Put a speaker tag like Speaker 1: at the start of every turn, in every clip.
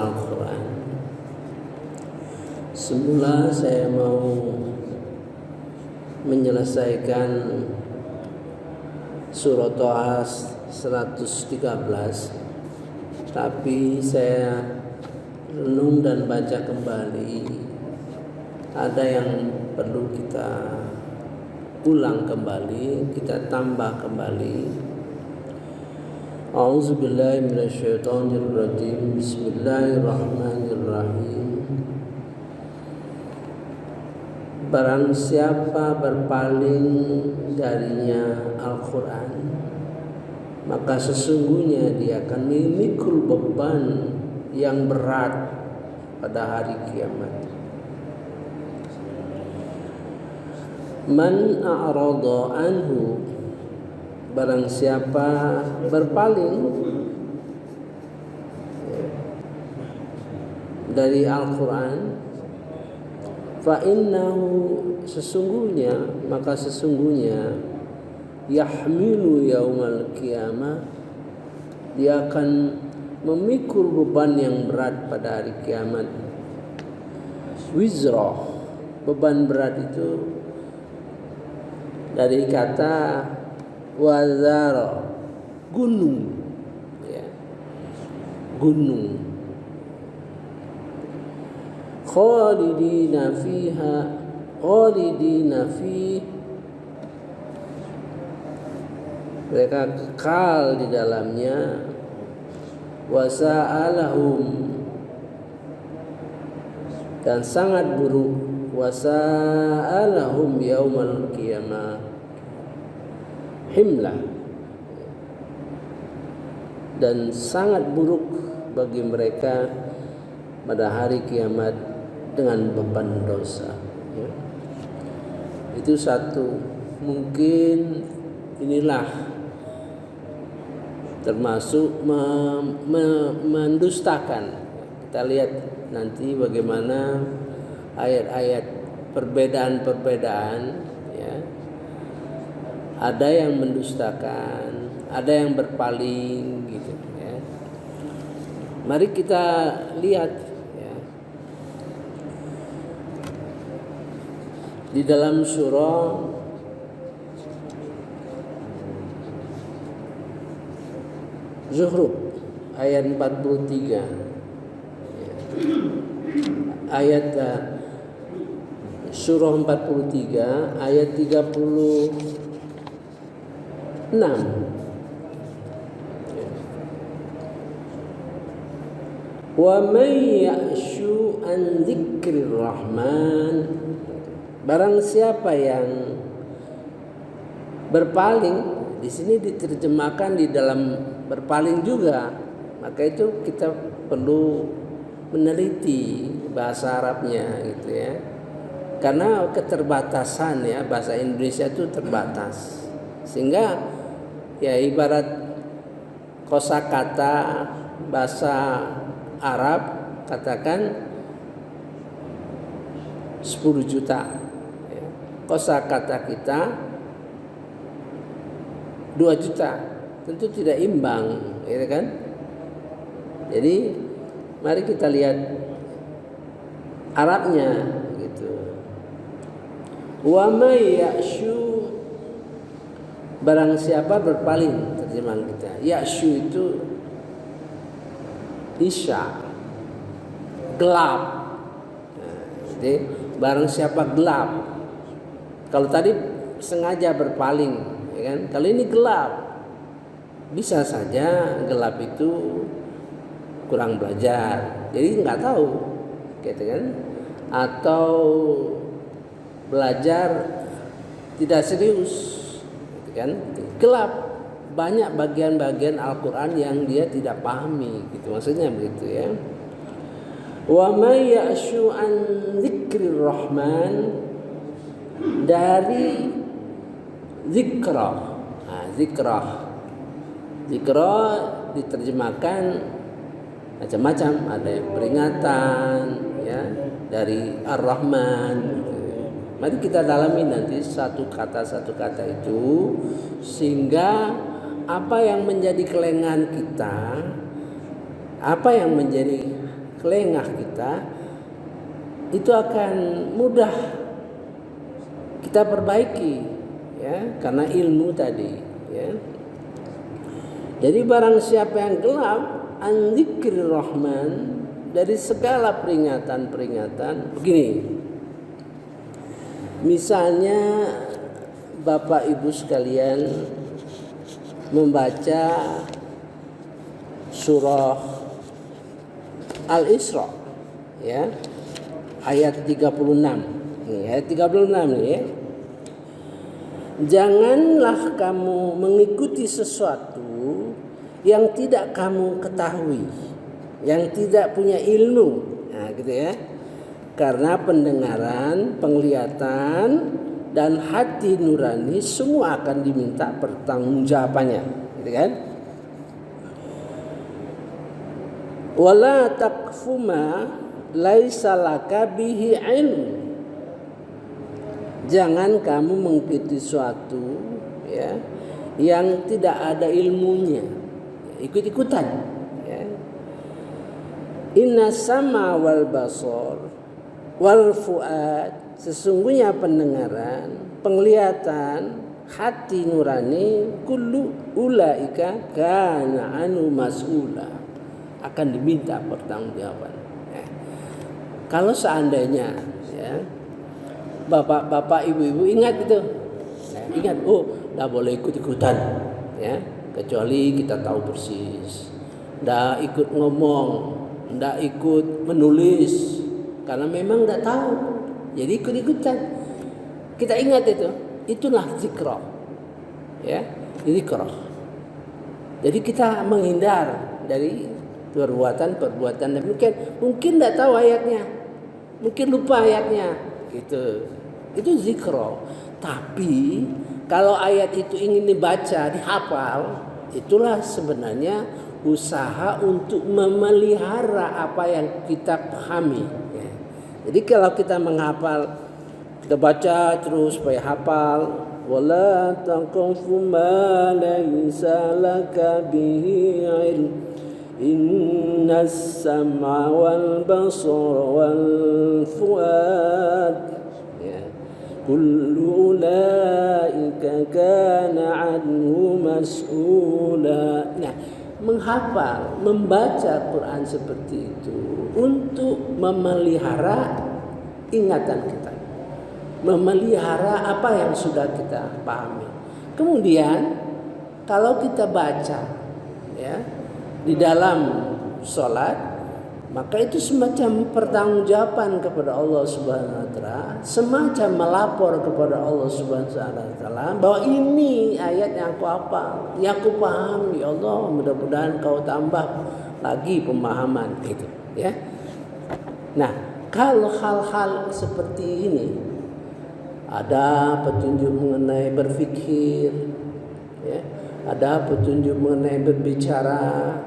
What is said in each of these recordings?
Speaker 1: Al-Quran. Semula saya mau menyelesaikan Surah Thaha 113, tapi saya renung dan baca kembali, ada yang perlu kita ulang kembali, kita tambah kembali. A'udzubillahi minasyaitonirrajim. Bismillahirrahmanirrahim. Barang siapa berpaling darinya Al-Quran, maka sesungguhnya dia akan memikul beban yang berat pada hari kiamat. Man a'rada anhu, barang siapa berpaling dari Al-Quran, fa innahu, sesungguhnya yahmilu yaumal qiyamah, dia akan memikul beban yang berat pada hari kiamat. Wizra, beban berat itu dari kata wazara, gunung, ya, gunung. Khalidina fi, mereka kekal di dalamnya. Wasa'alahum, dan sangat buruk. Wasa'alahum yaumal qiyamah himlah, dan sangat buruk bagi mereka pada hari kiamat dengan beban dosa. Itu satu. Mungkin inilah termasuk mendustakan. Kita lihat nanti bagaimana ayat-ayat perbedaan-perbedaan, ya. Ada yang mendustakan, ada yang berpaling, gitu, ya. Mari kita lihat, ya, di dalam surah Zuhruf ayat 43, ya. Ayat surah 43 ayat 36. Wa may ya'shu an dzikrir rahman, barang siapa yang berpaling, di sini diterjemahkan di dalam berpaling juga, maka itu kita perlu meneliti bahasa Arabnya, gitu, ya, karena keterbatasan, ya, bahasa Indonesia itu terbatas, sehingga ya ibarat kosakata bahasa Arab katakan 10 juta, ya. Kosakata kita 2 juta, tentu tidak imbang, ya kan? Jadi mari kita lihat Arabnya, gitu. Wa may ya'shu, barang siapa berpaling, terjemahan kita. Ya'shu itu isya, gelap. Nah, jadi barang siapa gelap. Kalau tadi sengaja berpaling, ya kan? Kalau ini gelap, bisa saja gelap itu kurang belajar, jadi nggak tahu, gitu kan? Atau belajar tidak serius, gitu kan? Gelap, banyak bagian-bagian Al-Quran yang dia tidak pahami, gitu, maksudnya begitu, ya. Wa may ya'shu an dzikrir rahman, dari zikrah. Nah, zikrah diterjemahkan macam-macam, ada yang peringatan, ya, dari Ar-Rahman. Mari kita dalami nanti satu kata itu, sehingga apa yang menjadi kelengahan kita, apa yang menjadi kelengah kita, itu akan mudah kita perbaiki, ya, karena ilmu tadi, ya. Jadi barang siapa yang gelap an dzikrir rahman, dari segala peringatan-peringatan, begini. Misalnya Bapak Ibu sekalian membaca surah Al-Isra, ya, ayat 36. Nih, ayat 36 nih, ya. Janganlah kamu mengikuti sesuatu yang tidak kamu ketahui, yang tidak punya ilmu. Nah, gitu ya. Karena pendengaran, penglihatan, dan hati nurani semua akan diminta pertanggungjawabannya, gitu kan? Wala taqfu ma laisa laka bihi ilm. Jangan kamu mengikuti suatu, ya, yang tidak ada ilmunya, ikut-ikutan, ya. Inna sama wal basar wal fuad, sesungguhnya pendengaran, penglihatan, hati nurani, kullu ulaika kana anu mas'ula, akan diminta pertanggungjawaban. Ya. Kalau seandainya, ya, bapak-bapak, ibu-ibu ingat itu, ya, ingat, tidak boleh ikut-ikutan, ya, kecuali kita tahu persis, tidak ikut ngomong, tidak ikut menulis, karena memang tidak tahu, jadi ikut-ikutan. Kita ingat itu, itulah zikrah, ya, zikrah. Jadi kita menghindar dari perbuatan demikian. Mungkin tidak tahu ayatnya, mungkin lupa ayatnya, gitu. Itu zikrah. Tapi kalau ayat itu ingin dibaca, dihafal, itulah sebenarnya usaha untuk memelihara apa yang kita pahami, ya. Jadi kalau kita menghafal, kita baca terus supaya hafal. Wala taqfu ma laysa laka bihi ilm, innas sam'a wal basara wal fuad, ya, kullu ulaika kana anhu mas'ula. Nah, menghafal, membaca Quran seperti itu untuk memelihara ingatan kita, memelihara apa yang sudah kita pahami. Kemudian kalau kita baca, ya, di dalam sholat, maka itu semacam pertanggungjawaban kepada Allah Subhanahu wa taala, semacam melapor kepada Allah Subhanahu wa taala bahwa ini ayat yang aku hafal, yang aku paham, ya Allah, mudah-mudahan kau tambah lagi pemahaman, gitu, ya. Nah, kalau hal-hal seperti ini, ada petunjuk mengenai berfikir, ya, ada petunjuk mengenai berbicara,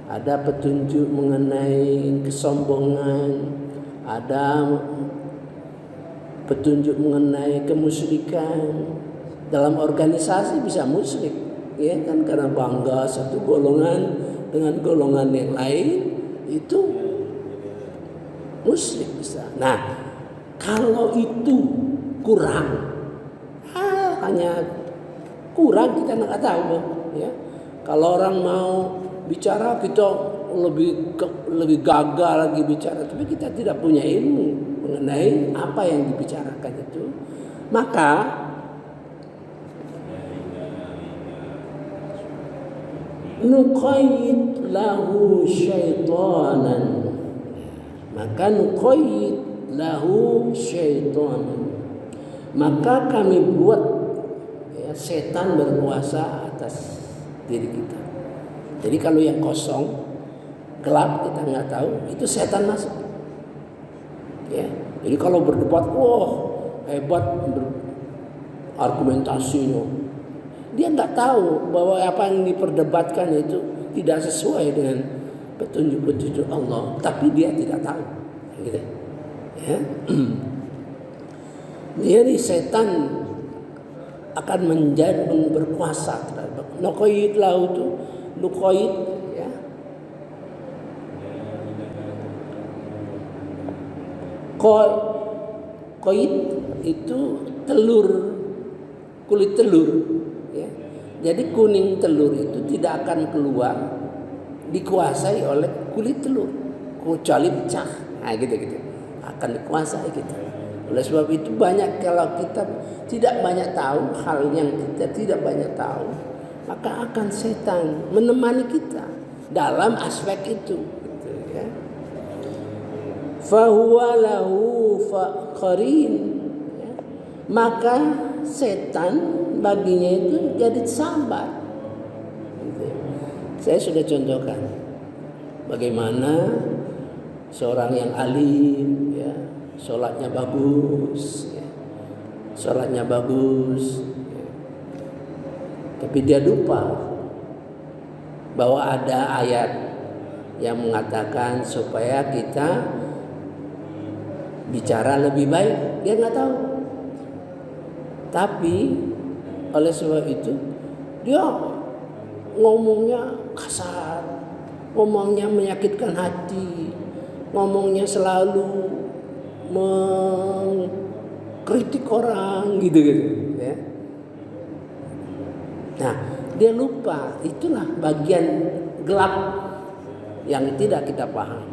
Speaker 1: ada petunjuk mengenai kesombongan, ada petunjuk mengenai kemusyrikan. Dalam organisasi bisa musyrik, ya kan, karena bangga satu golongan dengan golongan yang lain, itu musyrik bisa. Nah, kalau itu kurang, hanya kurang, kita nggak tahu, ya. Kalau orang mau bicara, kita lebih gagal lagi bicara, tapi kita tidak punya ilmu mengenai apa yang dibicarakan itu, maka nuqayyid lahu syaitanan, maka kami buat, ya, setan berkuasa atas diri kita. Jadi kalau yang kosong, gelap, kita nggak tahu, itu setan masuk, ya. Jadi kalau berdebat, hebat argumentasinya, dia nggak tahu bahwa apa yang diperdebatkan itu tidak sesuai dengan petunjuk-petunjuk Allah, tapi dia tidak tahu, gitu, ya. Jadi setan akan menjadi berkuasa terhadap nuqayyid lahu itu, nuqayyid, ya, Koit itu telur, kulit telur. Ya. Jadi kuning telur itu tidak akan keluar dikuasai oleh kulit telur, kecuali pecah. Nah, gitu akan dikuasai gitu. Oleh sebab itu banyak, kalau kita tidak banyak tahu hal yang kita tidak banyak tahu, maka akan setan menemani kita dalam aspek itu. Gitu, ya. Fahuwa lahu qarin, ya. Maka setan baginya itu jadi sambat. Gitu. Saya sudah contohkan bagaimana seorang yang alim, ya, sholatnya bagus, ya. Sholatnya bagus, ya. Tapi dia lupa bahwa ada ayat yang mengatakan supaya kita bicara lebih baik. Dia nggak tahu. Tapi oleh sebab itu dia ngomongnya kasar, ngomongnya menyakitkan hati, ngomongnya selalu mengkritik orang gitu ya. Nah, dia lupa, itulah bagian gelap yang tidak kita paham.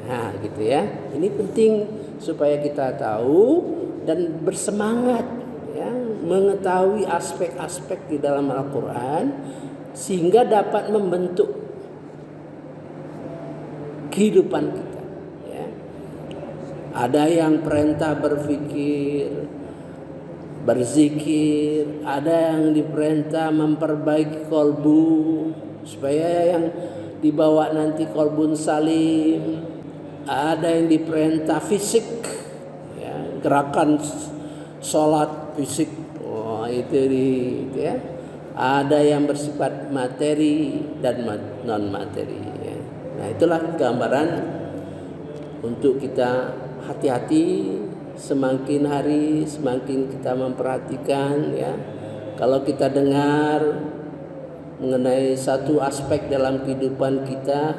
Speaker 1: Nah, gitu ya. Ini penting supaya kita tahu dan bersemangat, ya, mengetahui aspek-aspek di dalam Al-Quran sehingga dapat membentuk kehidupan kita. Ya. Ada yang perintah berpikir, berzikir, ada yang diperintah memperbaiki kolbu supaya yang dibawa nanti kolbun salim, ada yang diperintah fisik, ya, gerakan sholat fisik, ya. Ada yang bersifat materi dan non materi, ya. Nah, itulah gambaran untuk kita hati-hati. Semakin hari semakin kita memperhatikan, ya. Kalau kita dengar mengenai satu aspek dalam kehidupan kita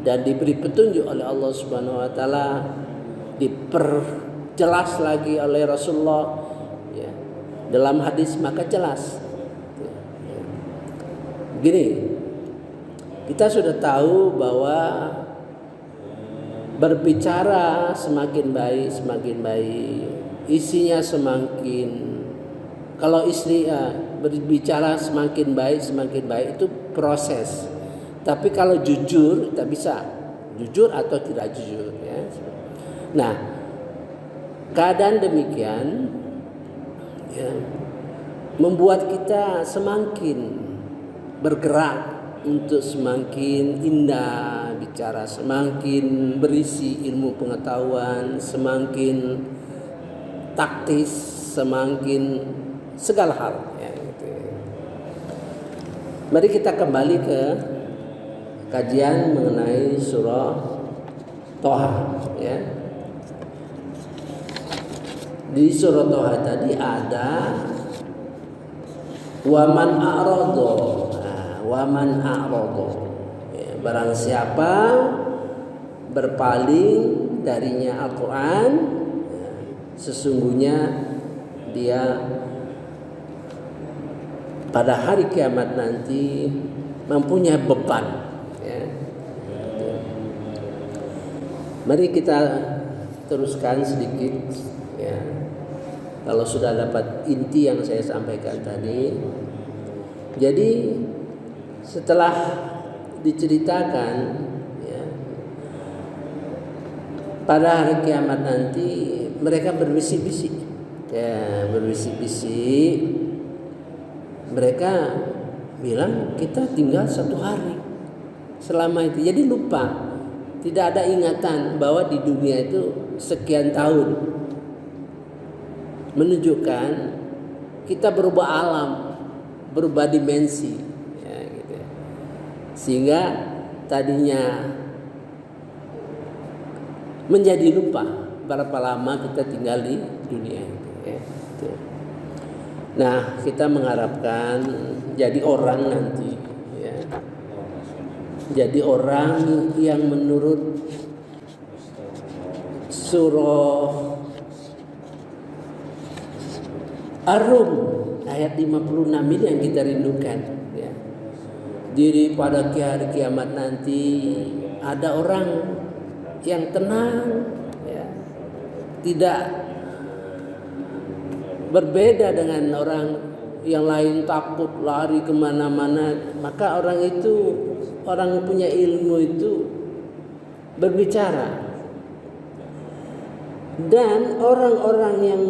Speaker 1: dan diberi petunjuk oleh Allah Subhanahu wa taala, diperjelas lagi oleh Rasulullah, ya, dalam hadis, maka jelas. Begini, kita sudah tahu bahwa berbicara semakin baik, isinya semakin, kalau istri berbicara semakin baik itu proses. Tapi kalau jujur, kita bisa jujur atau tidak jujur, ya. Nah, keadaan demikian, ya, membuat kita semakin bergerak untuk semakin indah bicara, semakin berisi ilmu pengetahuan, semakin taktis, semakin segala hal, ya, gitu. Mari kita kembali ke kajian mengenai surah Toha, ya. Di surah Toha tadi ada waman a'rado. Waman a'rado, ya, barang siapa berpaling darinya Al-Quran, ya, sesungguhnya dia pada hari kiamat nanti mempunyai beban, ya. Mari kita teruskan sedikit, ya. Kalau sudah dapat inti yang saya sampaikan tadi, jadi setelah diceritakan, ya, pada hari kiamat nanti mereka berbisik-bisik, ya, berbisik-bisik. Mereka bilang kita tinggal 1 hari selama itu, jadi lupa, tidak ada ingatan bahwa di dunia itu sekian tahun, menunjukkan kita berubah alam, berubah dimensi. Sehingga tadinya menjadi lupa berapa lama kita tinggal di dunia itu, ya. Nah, kita mengharapkan jadi orang nanti, ya, jadi orang yang menurut surah Ar-Rum ayat 56 ini yang kita rindukan ya. Diri pada hari kiamat nanti ada orang yang tenang ya. Tidak berbeda dengan orang yang lain takut lari kemana-mana. Maka orang itu, orang punya ilmu itu berbicara. Dan orang-orang yang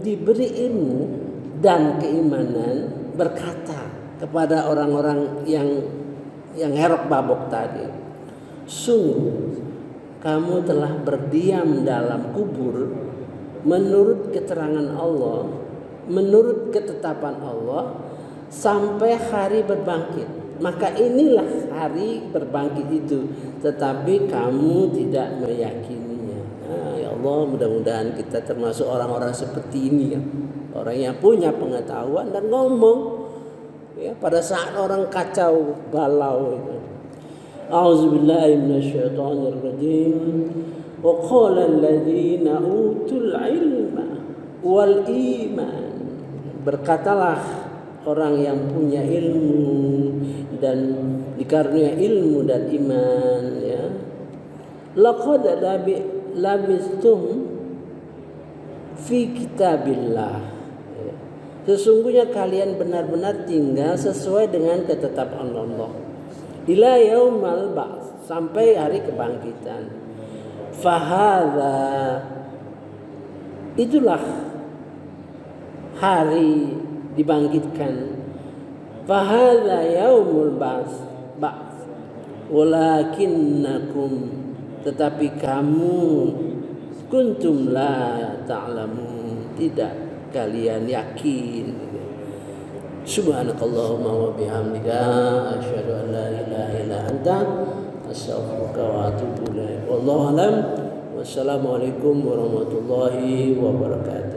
Speaker 1: diberi ilmu dan keimanan berkata kepada orang-orang yang herok babok tadi, sungguh kamu telah berdiam dalam kubur menurut keterangan Allah, menurut ketetapan Allah sampai hari berbangkit. Maka inilah hari berbangkit itu, tetapi kamu tidak meyakininya. Ya Allah, mudah-mudahan kita termasuk orang-orang seperti ini ya. Orang yang punya pengetahuan dan ngomong ya pada saat orang kacau balau itu. A'udzubillahi minasyaitonir rajim. Wa qala alladziina utul ilma wal iman. Berkatalah orang yang punya ilmu dan dikaruniai ilmu dan iman ya. Laqad labistum fi kitabillah. Sesungguhnya kalian benar-benar tinggal sesuai dengan ketetapan Allah. Ila yaumal ba'ts, sampai hari kebangkitan. Fahadha, itulah hari dibangkitkan. Fahadha yaumul ba'ts, walakinnakum, tetapi kamu kuntum la ta'lamun, tidak kalian yakin. Subhanakallahumma wa bihamdika asyhadu an la ilaha illa anta astaghfiruka wa atubu ilaik. Wallahu a'lam. Wassalamualaikum warahmatullahi wabarakatuh.